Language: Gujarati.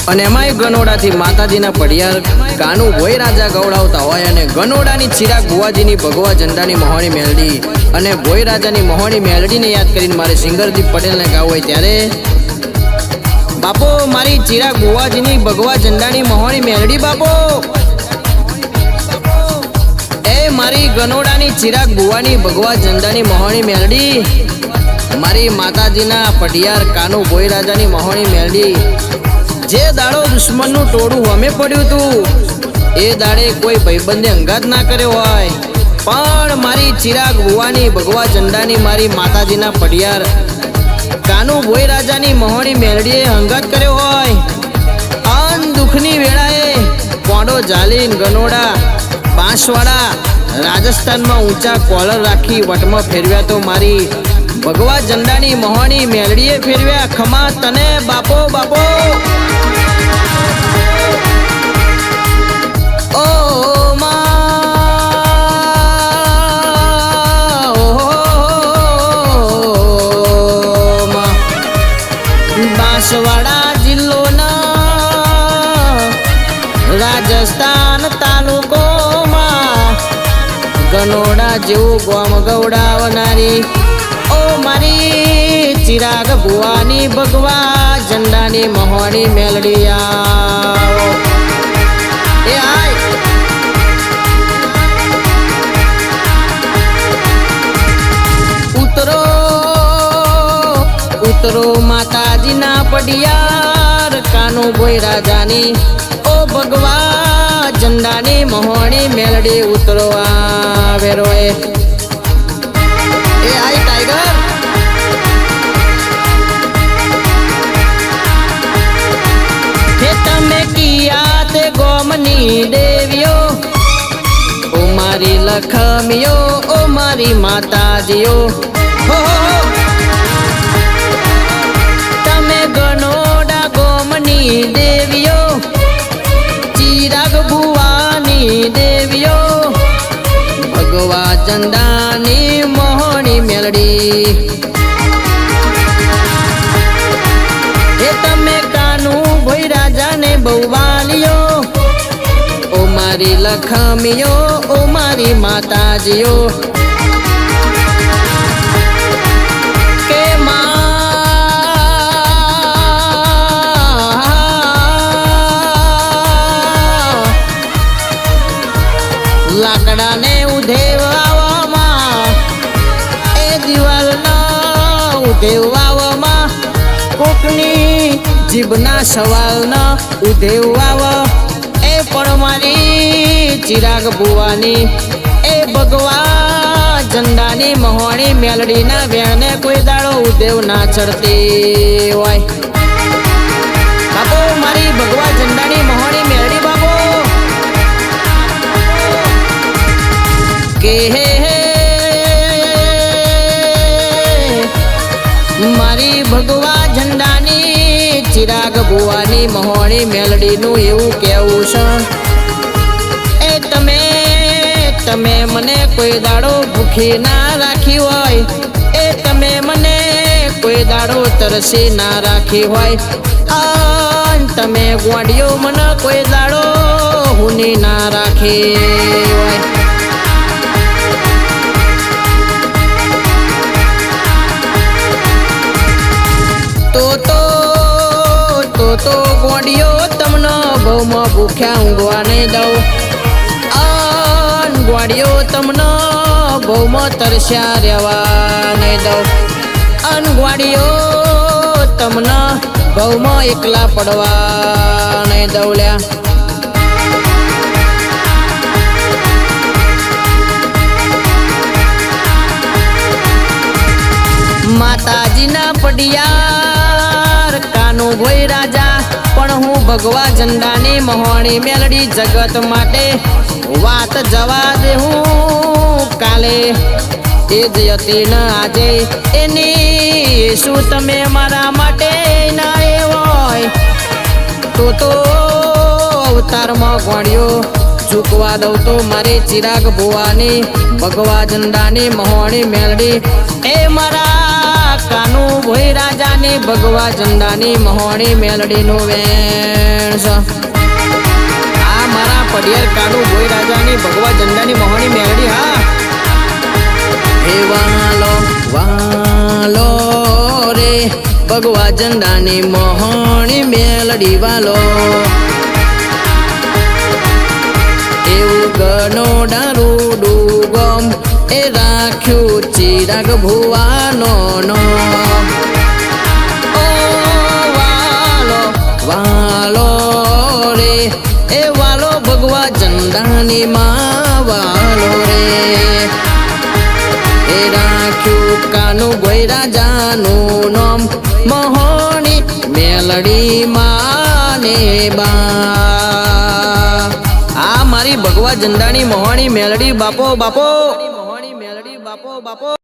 અને એમાંય ગનોડાથી માતાજીના પડિયાર કાનું ભોય રાજા ગવડાવતા હોય અને ગનોડાની ચિરાગ બુવાજીની ભગવા ઝંડાની મહોણી મેલડી અને ભોય રાજાની મહોણી મેલડીને યાદ કરીને મારે સિંગરદીપ પટેલને ગાવું હોય ત્યારે બાપો મારી ચિરાગ બુવાજીની ભગવા ઝંડાની મહોણી મેલડી બાપો એ મારી ગનોડાની ચિરાગ બુવાની ભગવા ઝંડાની મહોણી મેલડી મારી માતાજીના પટિયાર કાનું ભોય રાજાની મહોણી મેલડી જે દાડો દુશ્મનનું ટોળું અમે પડ્યું હતું એ દાડે કોઈ ભાઈબંધે અંગાત ના કર્યો હોય પણ મારી ચિરાગ બુવાની ભગવા ઝંડાની મારી માતાજીના પડિયાર કાનું ભોય રાજાની મહોણી મેલડીએ અંગાત કર્યો હોય અન દુઃખની વેળાએ પોંડો ઝાલીન ગનોડા બાંસવાડા રાજસ્થાનમાં ઊંચા કોલર રાખી વટમાં ફેરવ્યા તો મારી ભગવા ઝંડાની મહોણી મેલડીએ ફેરવ્યા ખમા તને બાપો બાપો બાંસવાડા જિલ્લોના રાજસ્થાન તાલુકોમાં ગનોડા જેવું ગોમ ગવડાવનારી ઓ મારી ચિરાગ બુવાની ભગવા ઝંડાની મહોણી મેલડી આવો એ આય ઉતરો ઉતરો માતાજીના પડિયાર કાનું ભોય રાજાની ઓ ભગવા ઝંડાની મહોણી મેલડી ઉતરો આવે રોએ એ આય ટાઈગર હે તમે કિયા તે ગોમની દેવીઓ ઓ મારી લખમીઓ ઓ મારી માતાજીઓ હો તમે ગનોડા ગોમની દેવીઓ ચિરાગ બુવાની દેવીઓ ભગવા ઝંડાની મહોણી મેલડી એ તમે કાનું ભોય રાજાને બહુવાલીઓ ઓ મારી લખમીઓ ઓ મારી માતાજીઓ કે લાકડાને ઉધેવામાં એ દિવાલના ઉધેવામાં કોકની જીભના સવાલના ઉધેવાવ એ પણ મારી ચિરાગ બુવાની એ ભગવા ઝંડાની મહોણી મેલડીના વેણે કોઈ દાડો ઉધેવ ના ચડતી હોય બાપો મારી ભગવા ઝંડાની મહોણી મેલડી બાપો કે મારી ભગવા ઝંડાની ચિરાગ બુવાની મહોણી મેલડીનું એવું કહેવું છે એ તમે મને કોઈ દાડો ભૂખી ના રાખી હોય એ તમે મને કોઈ દાડો તરસી ના રાખી હોય તમે ગોડિયો મને કોઈ દાડો હુની ના રાખી હોય તો ગોડિયો તમને બહુમાં ભૂખ્યા ઊંઘવા નહીં દઉં ગોડિયો તમને બહુમાં તરસ્યા રહેવા નહીં દઉં ગોડિયો તમને બહુમાં એકલા પડવા નહીં દઉં લ્યા માતાજીના પડિયાર કાનું ભોય રાજા પણ હું ભગવા ઝંડાની મહોણી મેલડી જગત માટે વાત જવા દે હું કાલે એ જ હતી ન આજે એની શું તમે મારા માટે ના હોય તો અવતારમાં ગોળ્યો ઝૂકવા દઉં તો મારી ચિરાગ બુવાની ભગવા ઝંડાની મહોણી મેલડી એ મારા કાનુ ભોઈ રાજાની ભગવા ઝંડાની મહોણી મેલડીનું વેણ છે. આ મારા પડિયાર કાનુ ભોઈ રાજાની ભગવા ઝંડાની મહોણી મેલડી. હા હે વાલો વાલો રે ભગવા ઝંડાની મહોણી મેલડી વાલો. એવું ગનોડા રૂડું ગમ એ રાખ્યું ચિરાગ ભુવાનો નો. ઓ વાલો વાલો રે એ વાલો ભગવા ઝંડાની માં વાલો રે. એ રાખ્યું કાનુ ભોઈ રાજાનું નામ મહોણી મેલડી માને બા. આ મારી ભગવા ઝંડાની મહોણી મેલડી બાપો બાપો. મહોણી મેલડી બાપો બાપો.